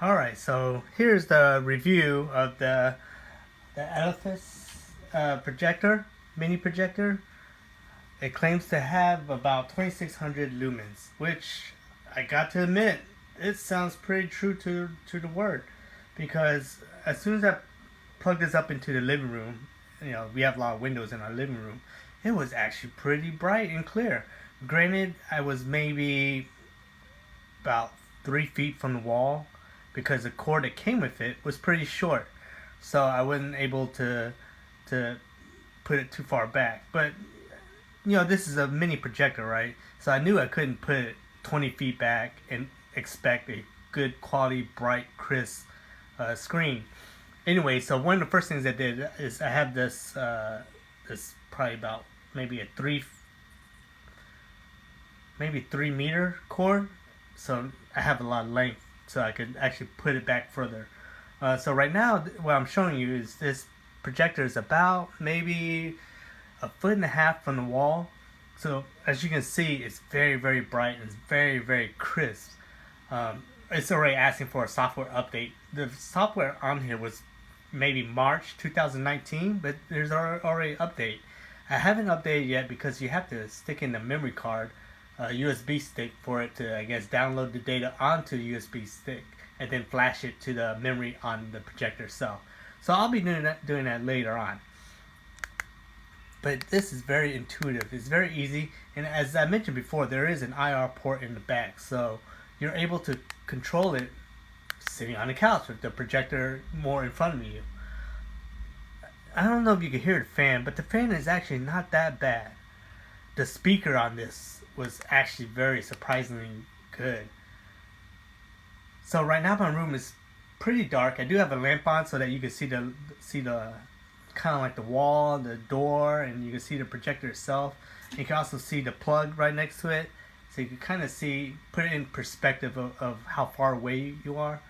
Alright, so here's the review of the ELEPHAS projector, mini projector. It claims to have about 2600 lumens, which I got to admit, it sounds pretty true to the word. Because as soon as I plugged this up into the living room, we have a lot of windows in our living room, it was actually pretty bright and clear. Granted, I was maybe about 3 feet from the wall because the cord that came with it was pretty short, so I wasn't able to put it too far back. But this is a mini projector, right? So I knew I couldn't put it 20 feet back and expect a good quality, bright, crisp screen. Anyway, so one of the first things I did is I have this probably about maybe a maybe 3 meter cord, so I have a lot of length, so I could actually put it back further. So right now, what I'm showing you is this projector is about maybe a foot and a half from the wall. So as you can see, it's very, very bright and it's very, very crisp. It's already asking for a software update. The software on here was maybe March 2019, but there's already an update. I haven't updated yet because you have to stick in the memory card, USB stick, for it to, I guess, download the data onto the USB stick and then flash it to the memory on the projector itself. So I'll be doing that later on. But this is very intuitive. It's very easy, and as I mentioned before, there is an IR port in the back, so you're able to control it sitting on the couch with the projector more in front of you. I don't know if you can hear the fan, but the fan is actually not that bad. The speaker on this was actually very surprisingly good. So right now my room is pretty dark. I do have a lamp on so that you can see the kind of like the wall, the door, and you can see the projector itself. And you can also see the plug right next to it, so you can kind of put it in perspective of how far away you are.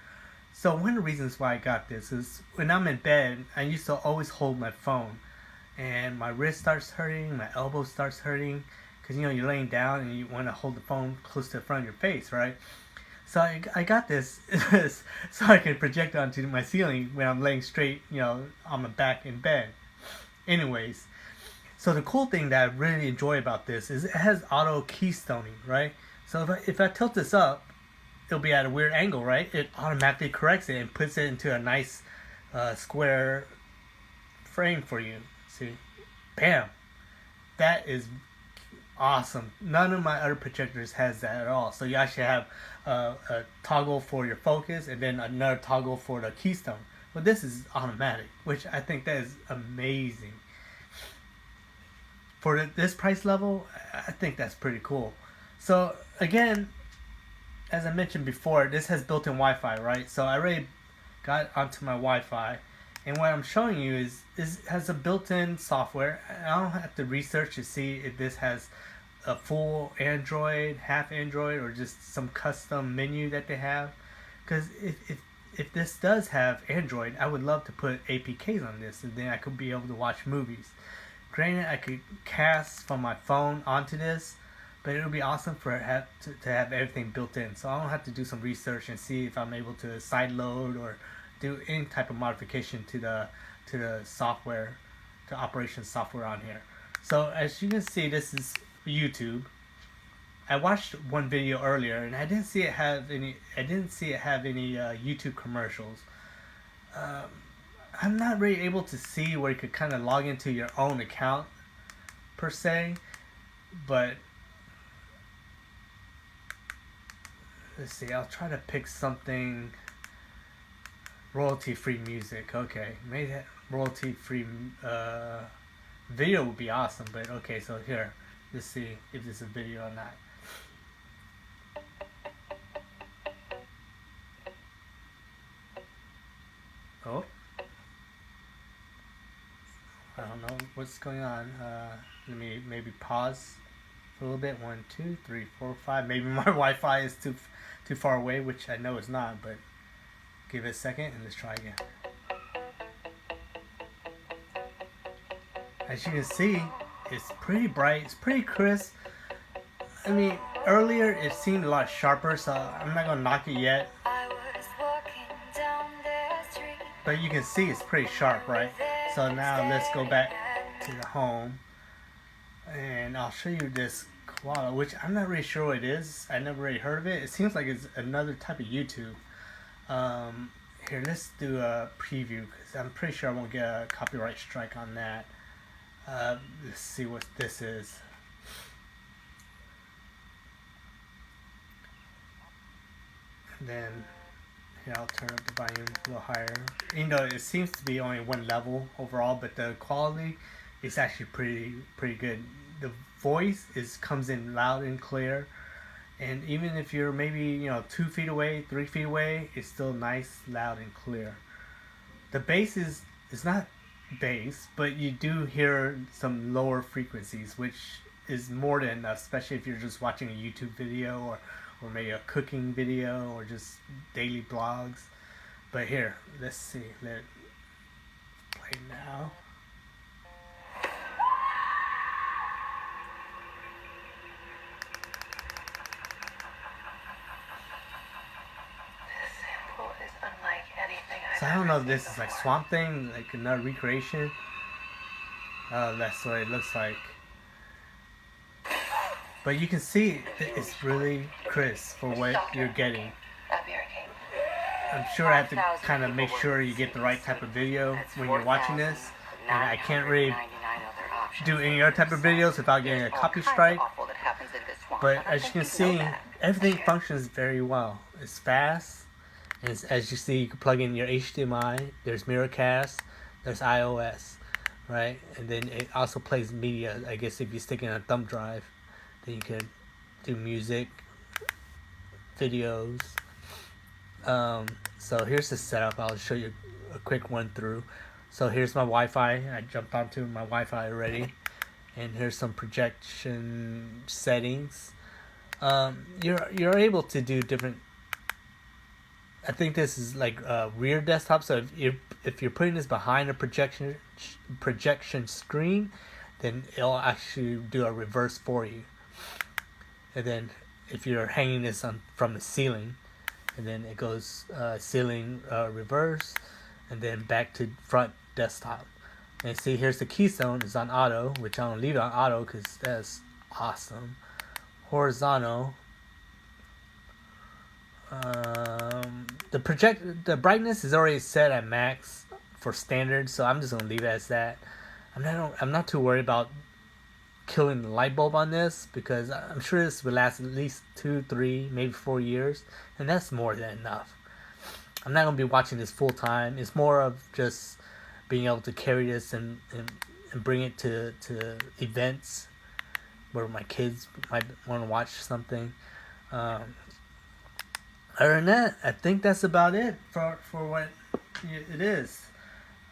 So one of the reasons why I got this is when I'm in bed, I used to always hold my phone, and my wrist starts hurting, my elbow starts hurting, because you're laying down and you want to hold the phone close to the front of your face, right? So I got this so I can project onto my ceiling when I'm laying straight, on my back in bed. Anyways, so the cool thing that I really enjoy about this is it has auto keystoning, right? So if I tilt this up, it'll be at a weird angle, right? It automatically corrects it and puts it into a nice square frame for you. See? Bam! That is awesome. None of my other projectors has that at all. So you actually have a toggle for your focus and then another toggle for the keystone. But this is automatic, which I think that is amazing. For this price level, I think that's pretty cool. So again, as I mentioned before, this has built-in Wi-Fi, right? So I already got onto my Wi-Fi, and what I'm showing you is has a built-in software. I don't have to research to see if this has a full Android, half Android, or just some custom menu that they have. Because if this does have Android, I would love to put APKs on this, and then I could be able to watch movies. Granted, I could cast from my phone onto this, but it would be awesome for it to have everything built in. So I don't have to do some research and see if I'm able to sideload or do any type of modification to the software, to operation software on here. So as you can see, this is YouTube. I watched one video earlier and I didn't see it have any YouTube commercials. I'm not really able to see where you could kind of log into your own account per se, but let's see, I'll try to pick something. Royalty-free music. Okay, maybe that royalty-free video would be awesome, but okay, so here, let's see if this is a video or not. Oh, I don't know what's going on. Let me maybe pause for a little bit. 1, 2, 3, 4, 5. Maybe my Wi-Fi is too far away, which I know it's not, but give it a second and let's try again. As you can see, it's pretty bright, it's pretty crisp. I mean, earlier it seemed a lot sharper, so I'm not gonna knock it yet. I was walking but you can see it's pretty sharp, right? So now let's go back to the home, and I'll show you this koala, which I'm not really sure what it is. I never really heard of it. It seems like it's another type of YouTube. Here, let's do a preview because I'm pretty sure I won't get a copyright strike on that. Let's see what this is. And then here, I'll turn up the volume a little higher. You know, it seems to be only one level overall, but the quality is actually pretty good. The voice comes in loud and clear, and even if you're maybe 2 feet away, 3 feet away, it's still nice, loud and clear. The bass is not bass, but you do hear some lower frequencies, which is more than enough, especially if you're just watching a YouTube video or maybe a cooking video or just daily blogs. But here, let's see. Let it play now. So I don't know if this is like Swamp Thing, like another recreation. That's what it looks like. But you can see it's really crisp for what you're getting. I'm sure I have to kind of make sure you get the right type of video when you're watching this. And I can't really do any other type of videos without getting a copy strike. But as you can see, everything functions very well. It's fast. And as you see, you can plug in your HDMI. There's Miracast. There's iOS, right? And then it also plays media. I guess if you stick in a thumb drive, then you can do music, videos. So here's the setup. I'll show you a quick run through. So here's my Wi-Fi. I jumped onto my Wi-Fi already. And here's some projection settings. You're able to do different. I think this is like a rear desktop. So if you're putting this behind a projection screen, then it'll actually do a reverse for you. And then if you're hanging this from the ceiling, and then it goes ceiling reverse, and then back to front desktop. And see, here's the keystone is on auto, which I don't leave it on auto because that's awesome. Horizontal. The brightness is already set at max for standard, so I'm just gonna leave it as that. I'm not too worried about killing the light bulb on this because I'm sure this will last at least 2, 3, maybe 4 years, and that's more than enough. I'm not gonna be watching this full time. It's more of just being able to carry this and bring it to events where my kids might want to watch something. Other than that, I think that's about it for what it is.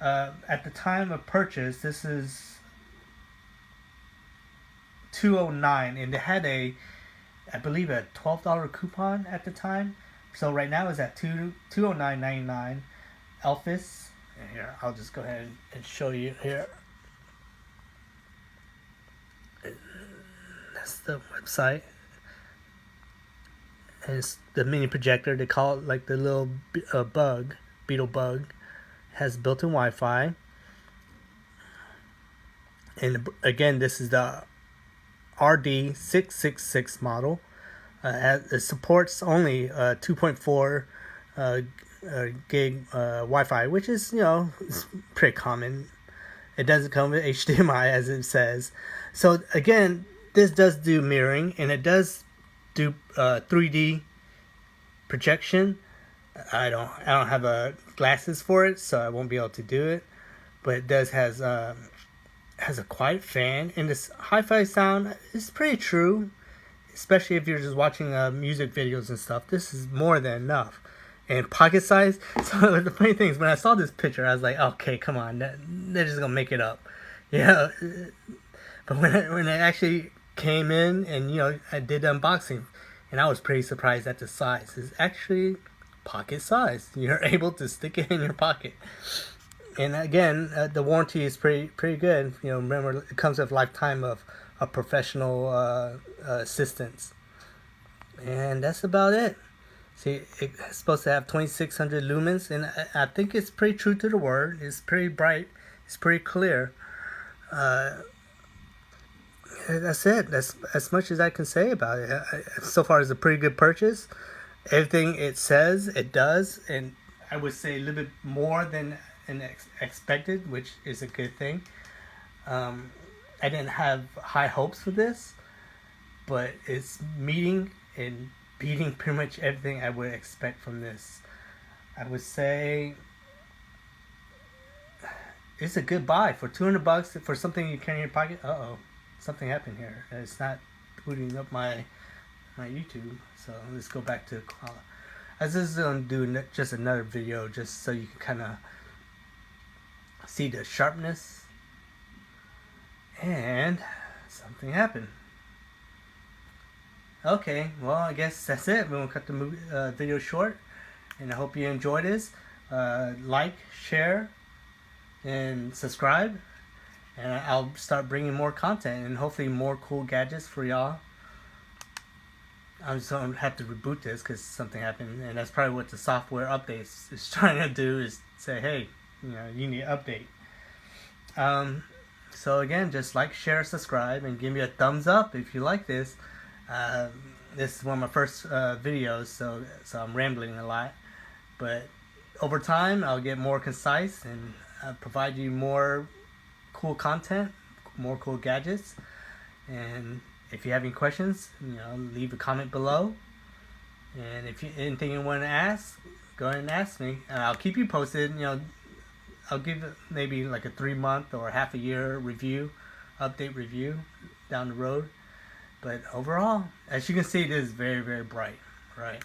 At the time of purchase, this is $209, and they had I believe a $12 coupon at the time. So right now it's at $209.99. ELEPHAS. And here, I'll just go ahead and show you here. That's the website. And it's the mini projector. They call it like the little beetle bug. Has built-in Wi-Fi. And again, this is the RD666 model. It supports only 2.4 gig Wi-Fi, which is it's pretty common. It doesn't come with HDMI as it says. So again, this does do mirroring, and it does do 3D projection. I don't have glasses for it, so I won't be able to do it. But it does has a quiet fan, and this hi-fi sound is pretty true, especially if you're just watching music videos and stuff. This is more than enough. And pocket size. So the funny thing is, when I saw this picture, I was like, okay, come on, they're just gonna make it up, yeah. But when it actually came in, and I did the unboxing, and I was pretty surprised at the size. It's actually pocket size. You're able to stick it in your pocket. And again, the warranty is pretty good. Remember, it comes with a lifetime of professional assistance. And that's about it. See, it's supposed to have 2600 lumens, and I think it's pretty true to the word. It's pretty bright. It's pretty clear. That's it. That's as much as I can say about it. So far, it's a pretty good purchase. Everything it says, it does, and I would say a little bit more than expected, which is a good thing. I didn't have high hopes for this, but it's meeting and beating pretty much everything I would expect from this. I would say it's a good buy for $200 for something you carry in your pocket. Something happened here. It's not booting up my YouTube. So let's go back to I was just gonna do just another video just so you can kind of see the sharpness. And something happened. Okay, well, I guess that's it. We're gonna cut the video short, and I hope you enjoyed this. Like, share, and subscribe, and I'll start bringing more content and hopefully more cool gadgets for y'all. I'm just gonna have to reboot this because something happened, and that's probably what the software updates is trying to do, is say, hey, you need to update. So again, just like, share, subscribe, and give me a thumbs up if you like this. This is one of my first videos, so I'm rambling a lot, but over time I'll get more concise and provide you more cool content, more cool gadgets. And if you have any questions, leave a comment below. And if you anything you want to ask, go ahead and ask me, and I'll keep you posted. I'll give it maybe like a 3-month or half a year update review down the road. But overall, as you can see, it is very, very bright, right?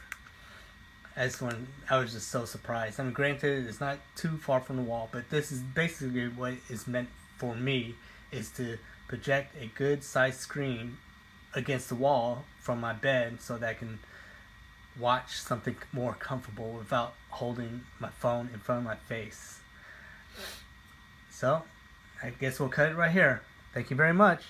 I was just so surprised. I mean, granted, it's not too far from the wall, but this is basically what is meant for me, is to project a good sized screen against the wall from my bed so that I can watch something more comfortable without holding my phone in front of my face. So, I guess we'll cut it right here. Thank you very much.